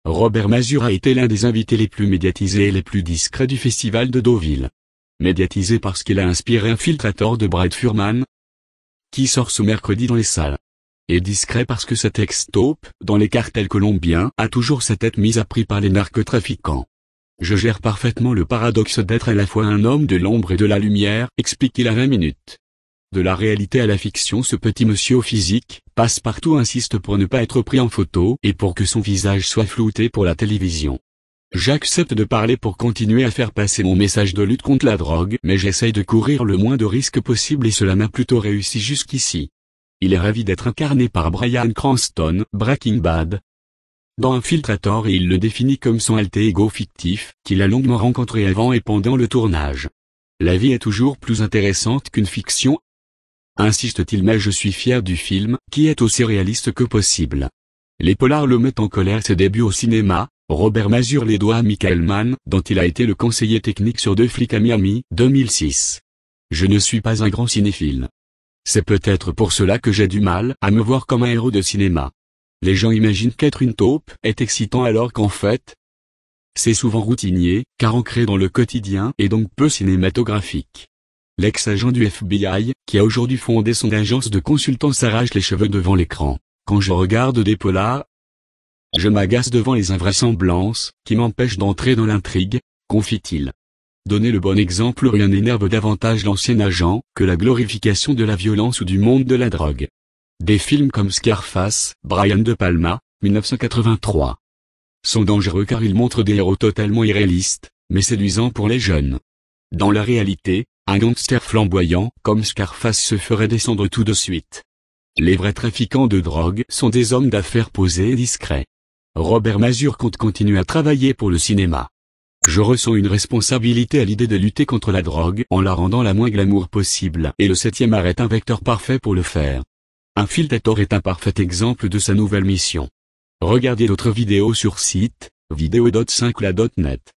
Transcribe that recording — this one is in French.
Robert Masur a été l'un des invités les plus médiatisés et les plus discrets du festival de Deauville. Médiatisé parce qu'il a inspiré Infiltrator de Brad Furman, qui sort ce mercredi dans les salles. Et discret parce que cet ex-taupe, dans les cartels colombiens, a toujours sa tête mise à prix par les narcotrafiquants. Je gère parfaitement le paradoxe d'être à la fois un homme de l'ombre et de la lumière, explique-t-il à 20 minutes. De la réalité à la fiction, ce petit monsieur au physique, passe-partout insiste pour ne pas être pris en photo et pour que son visage soit flouté pour la télévision. J'accepte de parler pour continuer à faire passer mon message de lutte contre la drogue, mais j'essaye de courir le moins de risques possible et cela m'a plutôt réussi jusqu'ici. Il est ravi d'être incarné par Bryan Cranston, Breaking Bad, dans Infiltrator, et il le définit comme son alter ego fictif, qu'il a longuement rencontré avant et pendant le tournage. La vie est toujours plus intéressante qu'une fiction, insiste-t-il, mais je suis fier du film, qui est aussi réaliste que possible. Les polars le mettent en colère. Ses débuts au cinéma, Robert Masur les doit à Michael Mann, dont il a été le conseiller technique sur Deux flics à Miami, 2006. Je ne suis pas un grand cinéphile. C'est peut-être pour cela que j'ai du mal à me voir comme un héros de cinéma. Les gens imaginent qu'être une taupe est excitant alors qu'en fait, c'est souvent routinier, car ancré dans le quotidien et donc peu cinématographique. L'ex-agent du FBI, qui a aujourd'hui fondé son agence de consultants, s'arrache les cheveux devant l'écran. Quand je regarde des polars, je m'agace devant les invraisemblances, qui m'empêchent d'entrer dans l'intrigue, confie-t-il. Donner le bon exemple, rien n'énerve davantage l'ancien agent, que la glorification de la violence ou du monde de la drogue. Des films comme Scarface, Brian De Palma, 1983. Sont dangereux car ils montrent des héros totalement irréalistes, mais séduisants pour les jeunes. Dans la réalité, un gangster flamboyant, comme Scarface, se ferait descendre tout de suite. Les vrais trafiquants de drogue sont des hommes d'affaires posés et discrets. Robert Masur compte continuer à travailler pour le cinéma. Je ressens une responsabilité à l'idée de lutter contre la drogue en la rendant la moins glamour possible, et le 7e art est un vecteur parfait pour le faire. Infiltrator est un parfait exemple de sa nouvelle mission. Regardez d'autres vidéos sur site, vidéo.5la.net.